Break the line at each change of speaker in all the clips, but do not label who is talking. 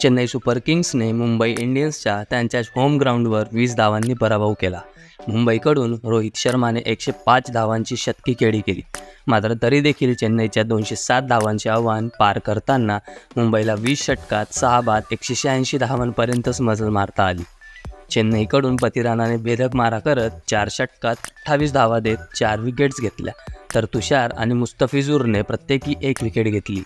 Chennai super किंग्सने Mumbai इंडियन्सच्या त्यांच्याच home ग्राउंडवर 20 धावांनी पराभव केला। मुंबईकडून रोहित शर्माने 105 धावांची शतकी खेळी केली, मात्र तरी देखील चेन्नईच्या 207 धावांचे आव्हान पार करताना मुंबईला 20 षटकात 6 बाद 186 धावांपर्यंतच मजल मारता आली। चेन्नईकडून पतिरानाने भेदक मारा करत 4 षटकात 28 धावा देत 4 विकेट्स घेतल्या, तर तुषार आणि मुस्तफिझुरने प्रत्येकी 1 विकेट घेतली।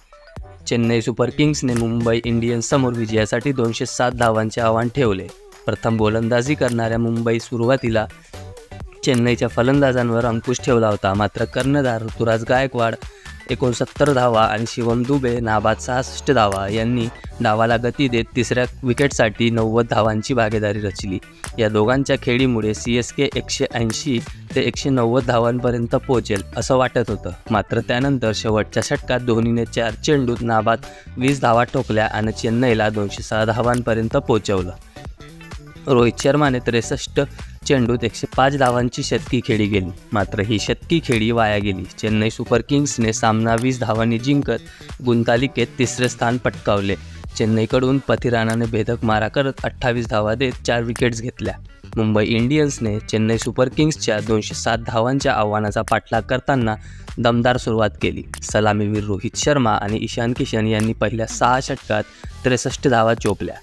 चेन्नई सुपर किंग्सने मुंबई इंडियन्ससमोर विजयासाठी 207 धावांचे आव्हान ठेवले। प्रथम गोलंदाजी करणाऱ्या मुंबई सुरुवातीला चेन्नईच्या फलंदाजांवर अंकुश ठेवला होता, मात्र कर्णधार ऋतुराज गायकवाड 69 धावा आणि शिवम दुबे नाबाद 66 धावा यांनी डावाला गती देत तिसऱ्या विकेटसाठी 90 धावांची भागीदारी रचली। या दोघांच्या खेळीमुळे CSK 180 ते 190 धावांपर्यंत पोहोचेल असं वाटत होतं, मात्र त्यानंतर शेवटच्या षटकात धोनीने 4 चेंडूत नाबाद 20 धावा ठोकल्या आणि चेन्नईला 206 धावांपर्यंत पोहोचवलं। रोहित शर्माने 63 चेंडूत 105 धावांची शतकी खेळी गेली, मात्र ही शतकी खेळी वाया गेली। चेन्नई सुपर किंग्सने सामना 20 धावांनी जिंकत गुणतालिकेत तिसरे स्थान पटकावले। चेन्नईकडून पतिरानाने भेदक मारा करत 28 धावा देत 4 विकेट्स घेतल्या। मुंबई इंडियन्सने चेन्नई सुपर किंग्सच्या 207 धावांच्या आव्हानाचा पाठलाग करताना दमदार सुरुवात केली। सलामीवीर रोहित शर्मा आणि ईशान किशन यांनी पहिल्या 6 षटकात 63 धावा चोपल्या।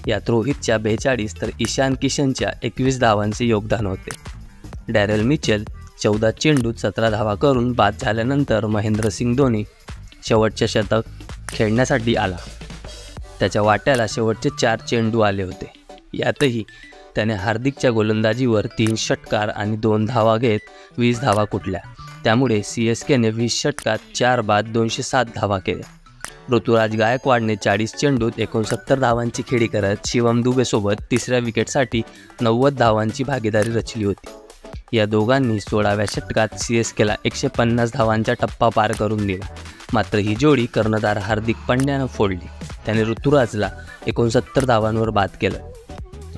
यात रोहितच्या 42 तर ईशान किशनच्या 21 धावांचे योगदान होते। डॅरेल मिचेल 14 चेंडूत 17 धावा करून बाद झाल्यानंतर महेंद्रसिंग धोनी शेवटचे शतक खेळण्यासाठी आला। त्याच्या वाट्याला शेवटचे 4 चेंडू आले होते। यातही त्याने हार्दिकच्या गोलंदाजीवर 3 षटकार आणि 2 धावा घेत 20 धावा कुटल्या। त्यामुळे CSKने 20 षटकात 4 बाद 207 धावा केल्या। ऋतुराज गायकवाडने 40 चेंडूत 69 धावांची खेळी करत शिवम दुबेसोबत तिसऱ्या विकेटसाठी 90 धावांची भागीदारी रचली होती। या दोघांनी 16व्या षटकात CSKला 150 धावांचा टप्पा पार करून दिला, मात्र ही जोडी कर्णधार हार्दिक पांड्यानं फोडली। त्याने ऋतुराजला 69 धावांवर बाद केलं।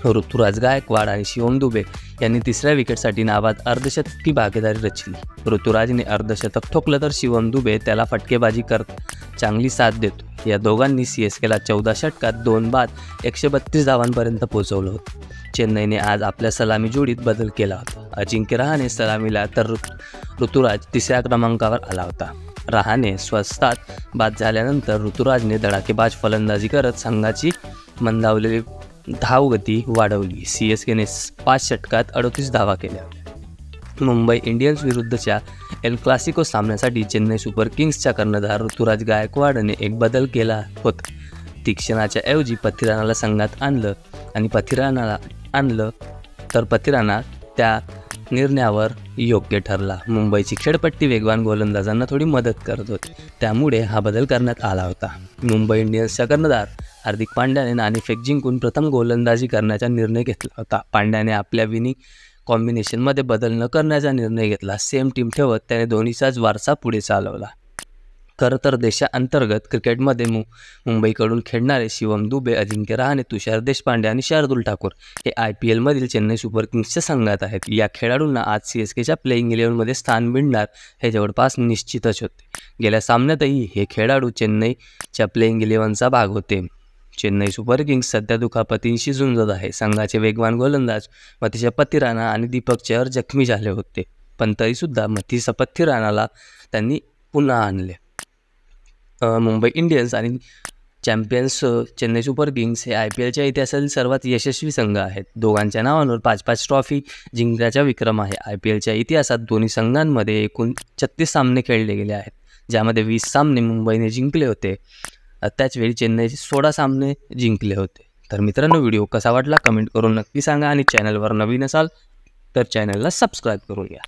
ऋतुराज गायकवाड आणि शिवम दुबे यांनी तिसऱ्या विकेटसाठी नाबाद अर्धशतकी भागीदारी रचली। ऋतुराजने अर्धशतक ठोकलं तर शिवम दुबे त्याला फटकेबाजी करत चांगली साथ देतो। या दोघांनी CSKला 14 षटकात 2 बाद 132 धावांपर्यंत पोहोचवलं होतं। चेन्नईने आज आपल्या सलामी जोडीत बदल केला होता। अजिंक्य रहाणे सलामीला तर ऋतुराज तिसऱ्या क्रमांकावर आला होता। रहाणे स्वस्तात बाद झाल्यानंतर ऋतुराजने धडाकेबाज फलंदाजी करत संघाची मंदावलेली धावगती वाढवली। CSKने 5 षटकात 38 धावा केल्या। मुंबई इंडियन्स विरुद्धच्या एल क्लासिको सामन्यासाठी चेन्नई सुपर किंग्सच्या कर्णधार ऋतुराज गायकवाडने एक बदल केला होता। तीक्ष्णाच्या ऐवजी पथिरानाला संघात आणलं आणि पथिराना त्या निर्णयावर योग्य ठरला। मुंबईची खेळपट्टी वेगवान गोलंदाजांना थोडी मदत करत होती, त्यामुळे हा बदल करण्यात आला होता। मुंबई इंडियन्सच्या कर्णधार हार्दिक पांड्याने नाणेफेक जिंकून प्रथम गोलंदाजी करण्याचा निर्णय घेतला होता। पांड्याने आपल्या विनिंग कॉम्बिनेशनमध्ये बदल न करण्याचा निर्णय घेतला। सेम टीम ठेवत त्याने धोनीचाच वारसा पुढे चालवला। खरं तर देशांतर्गत क्रिकेटमध्ये मुंबईकडून खेळणारे शिवम दुबे, अजिंक्य रहाणे, तुषार देशपांडे आणि शार्दुल ठाकूर हे IPLमधील चेन्नई सुपर किंग्सच्या संघात आहेत। या खेळाडूंना आज CSKच्या प्लेइंग 11मध्ये स्थान मिळणार हे जवळपास निश्चितच होते। गेल्या सामन्यातही हे खेळाडू चेन्नईच्या प्लेइंग 11चा भाग होते। चेन्नई सुपर किंग्स सध्या दुखापतींशी झुंजत आहे। संघाचे वेगवान गोलंदाज मथीस पथिराना आणि दीपक चहर जखमी झाले होते, पण तरीसुद्धा मथीस पथिरानाला त्यांनी पुन्हा आणले। मुंबई इंडियन्स आणि चॅम्पियन्स चेन्नई सुपर किंग्स हे IPLच्या इतिहासातील सर्वात यशस्वी संघ आहेत। दोघांच्या नावांवर 5-5 ट्रॉफी जिंकण्याचा विक्रम आहे। IPLच्या इतिहासात दोन्ही संघांमध्ये एकूण 36 सामने खेळले गेले आहेत, ज्यामध्ये 20 सामने मुंबईने जिंकले होते। त्याचवेळी चेन्नईचे 16 सामने जिंकले होते। तर मित्रांनो, व्हिडिओ कसा वाटला कमेंट करून नक्की सांगा आणि चॅनलवर नवीन असाल तर चॅनलला सबस्क्राईब करून घ्या।